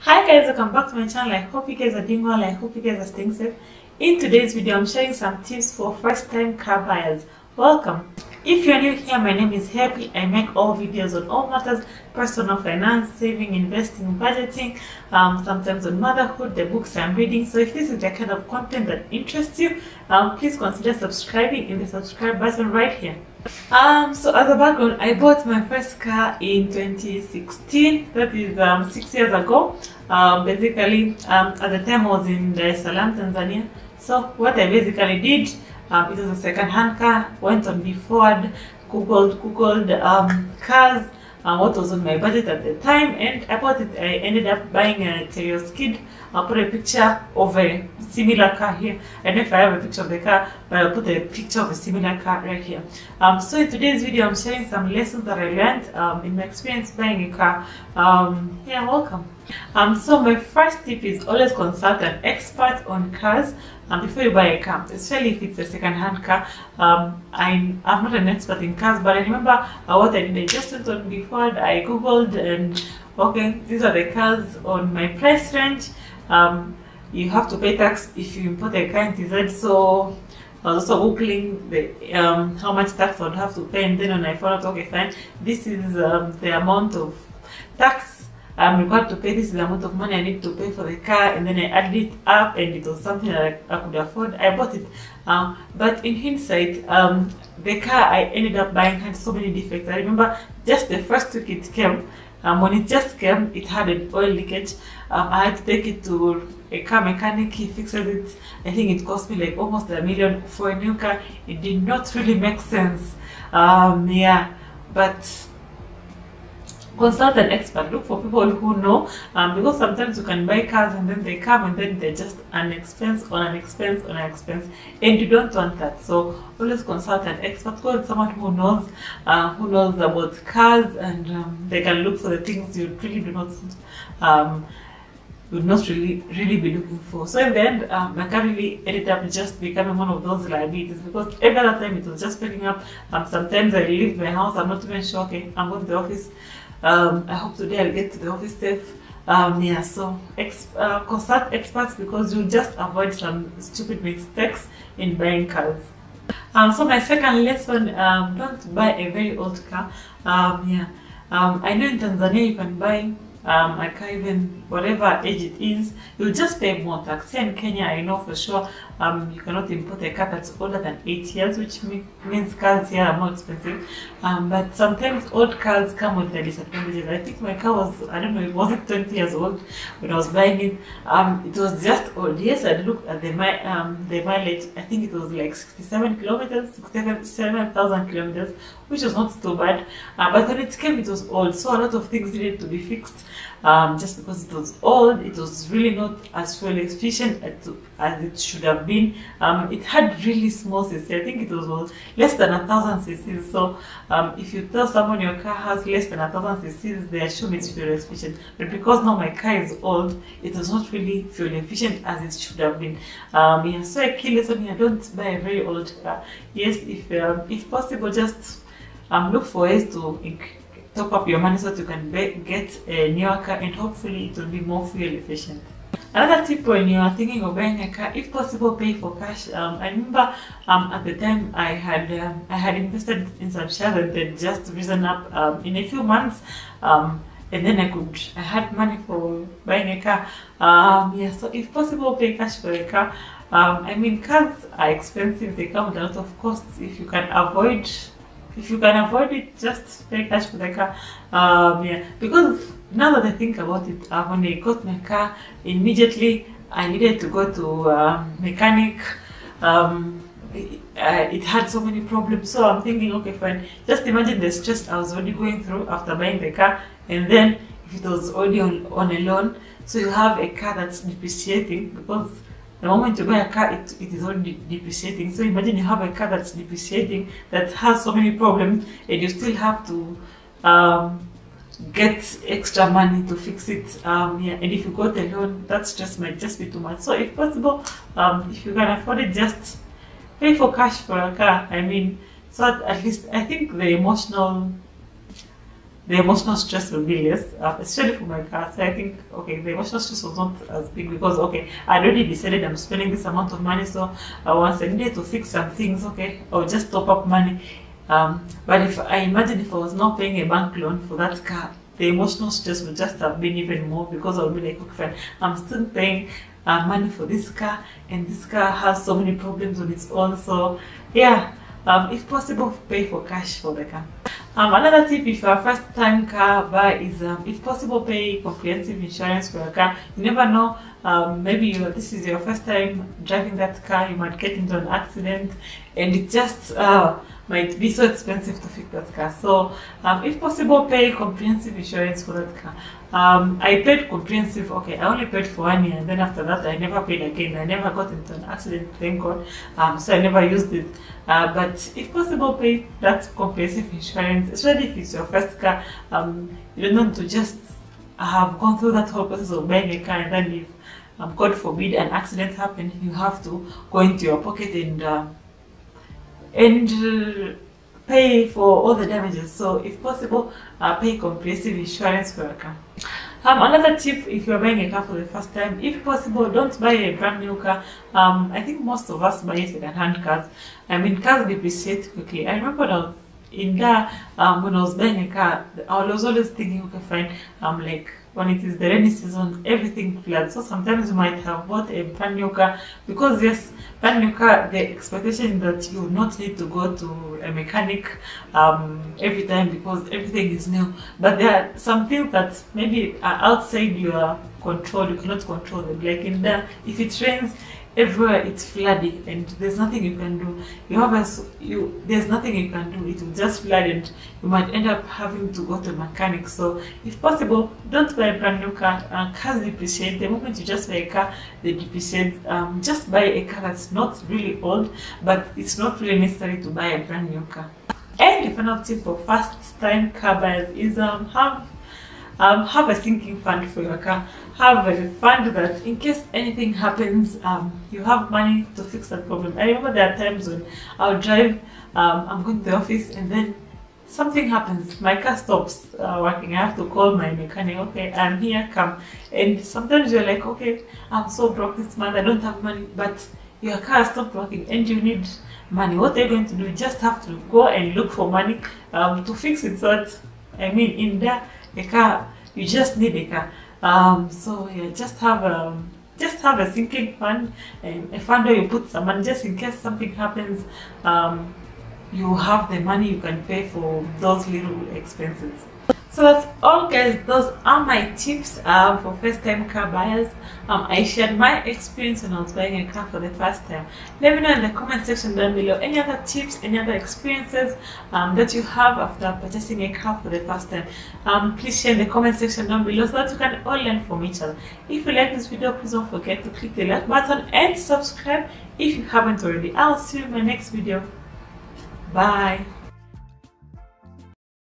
Hi guys, welcome back to my channel. I hope you guys are doing well. I hope you guys are staying safe. In today's video, I'm sharing some tips for first-time car buyers. Welcome. If you're new here, my name is Happy. I make all videos on all matters: personal finance, saving, investing, budgeting, sometimes on motherhood, the books I'm reading. So if this is the kind of content that interests you, please consider subscribing in the subscribe button right here. So as a background, I bought my first car in 2016. That is 6 years ago. Basically, at the time I was in Dar es Salaam, Tanzania. So what I basically did, it was a second-hand car. Went on Before, googled cars, what was on my budget at the time, and I bought it. I ended up buying a Terios Kid. I'll put a picture of a similar car here. I don't know if I have a picture of the car, but I'll put a picture of a similar car right here. So in today's video, I'm sharing some lessons that I learned in my experience buying a car. Yeah, welcome. So my first tip is always consult an expert on cars before you buy a car, especially if it's a second-hand car. I'm not an expert in cars, but I remember what I did. I just went on Before, I googled, and okay, these are the cars on my price range. You have to pay tax if you import a car in TZ, so I was also googling the how much tax I would have to pay, and then when I found out, okay, fine, this is the amount of tax I'm required to pay, this is the amount of money I need to pay for the car, and then I added it up, and it was something that I could afford. I bought it, but in hindsight, the car I ended up buying had so many defects. I remember just the first week it came. When it just came, it had an oil leakage. I had to take it to a car mechanic. He fixes it. I think it cost me like almost $1 million for a new car. It did not really make sense. Yeah, but consult an expert. Look for people who know, because sometimes you can buy cars and then they come and then they're just an expense on an expense on an expense, and you don't want that. So always consult an expert. Go with someone who knows about cars, and they can look for the things you really do not would not really be looking for. So in the end, my car really ended up just becoming one of those liabilities, because every other time it was just picking up. Sometimes I leave my house, I'm not even sure, okay, I'm going to the office. I hope today I'll get to the office safe. Yeah, so consult experts, because you'll just avoid some stupid mistakes in buying cars. So my second lesson, don't buy a very old car. Yeah, I know in Tanzania you can buy a car even whatever age it is, you'll just pay more tax. Here in Kenya, I know for sure you cannot import a car that's older than 8 years, which means cars here are more expensive. But sometimes old cars come with the disadvantages. I think my car was, I don't know, it wasn't 20 years old when I was buying it. It was just old. Yes, I looked at the mileage. I think it was like 67,000 kilometers, which was not too bad. But when it came, it was old, so a lot of things needed to be fixed. Just because it was old, it was really not as fuel efficient as it should have been. It had really small cc. I think it was less than 1,000 cc. So if you tell someone your car has less than 1,000 cc, they assume it's fuel efficient. But because now my car is old, it was not really fuel efficient as it should have been. Yeah, so a key lesson here: don't buy a very old car. Yes, if possible, just look for ways to top up your money so that you can get a newer car, and hopefully it will be more fuel efficient. Another tip when you are thinking of buying a car, if possible, pay for cash. I remember at the time I had invested in some shares, and they'd just risen up in a few months, and then I had money for buying a car. Yeah, so if possible, pay cash for a car. I mean, cars are expensive. They come with a lot of costs. If you can avoid it, just pay cash for the car. Yeah, because now that I think about it, when I got my car, immediately I needed to go to mechanic. It had so many problems, so I'm thinking, okay, fine. Just imagine the stress I was already going through after buying the car, and then if it was already on a loan, so you have a car that's depreciating, because the moment you buy a car, it is already depreciating. So imagine you have a car that's depreciating, that has so many problems, and you still have to get extra money to fix it. Yeah, and if you got a loan, that stress might just be too much. So if possible, if you can afford it, just pay for cash for a car. I mean, so at least I think the emotional the emotional stress will be less, especially for my car. So I think, okay, the emotional stress was not as big because, okay, I already decided I'm spending this amount of money, so once I needed to fix some things, okay, I'll just top up money. But if I imagine if I was not paying a bank loan for that car, the emotional stress would just have been even more, because I would be like, okay, fine, I'm still paying money for this car, and this car has so many problems on its own. So yeah, if possible, pay for cash for the car. Another tip if you're a first-time car buyer is, if possible, pay comprehensive insurance for a car. You never know, maybe this is your first time driving that car, you might get into an accident, and it just might be so expensive to fix that car. So if possible, pay comprehensive insurance for that car. I paid comprehensive, okay, I only paid for 1 year, and then after that I never paid again. I never got into an accident, thank God, so I never used it. But if possible, pay that comprehensive insurance, especially if it's your first car. You don't want to just have gone through that whole process of buying a car, and then if God forbid an accident happened, you have to go into your pocket and pay for all the damages. So if possible, pay comprehensive insurance for a car. Another tip if you're buying a car for the first time, if possible, don't buy a brand new car. I think most of us buy second-hand cars. I mean, cars depreciate quickly. I remember when I was in there, when I was buying a car, I was always thinking, okay, fine, like when it is the rainy season, everything floods. So sometimes you might have bought a brand new car, because yes, brand new car, the expectation is that you will not need to go to a mechanic every time because everything is new. But there are some things that maybe are outside your control, you cannot control them. Like in there, if it rains, everywhere it's flooding and there's nothing you can do. There's nothing you can do. It will just flood and you might end up having to go to a mechanic. So if possible, don't buy a brand new car. Cars depreciate. The moment you just buy a car, they depreciate. Just buy a car that's not really old, but it's not really necessary to buy a brand new car. And the final tip for first-time car buyers is have a sinking fund for your car. Have a fund that in case anything happens, you have money to fix that problem. I remember there are times when I'll drive, I'm going to the office, and then something happens, my car stops working. I have to call my mechanic. Okay, I'm here, come. And sometimes you're like, okay, I'm so broke this month, I don't have money, but your car stopped working and you need money. What are you going to do? You just have to go and look for money to fix it. So I mean, in there, a car, you just need a car. So yeah, just have a sinking fund, and a fund where you put some money just in case something happens. You have the money, you can pay for those little expenses. So that's all, guys. Those are my tips for first-time car buyers. I shared my experience when I was buying a car for the first time. Let me know in the comment section down below any other tips, any other experiences that you have after purchasing a car for the first time. Please share in the comment section down below so that you can all learn from each other. If you like this video, please don't forget to click the like button and subscribe if you haven't already. I'll see you in my next video. Bye.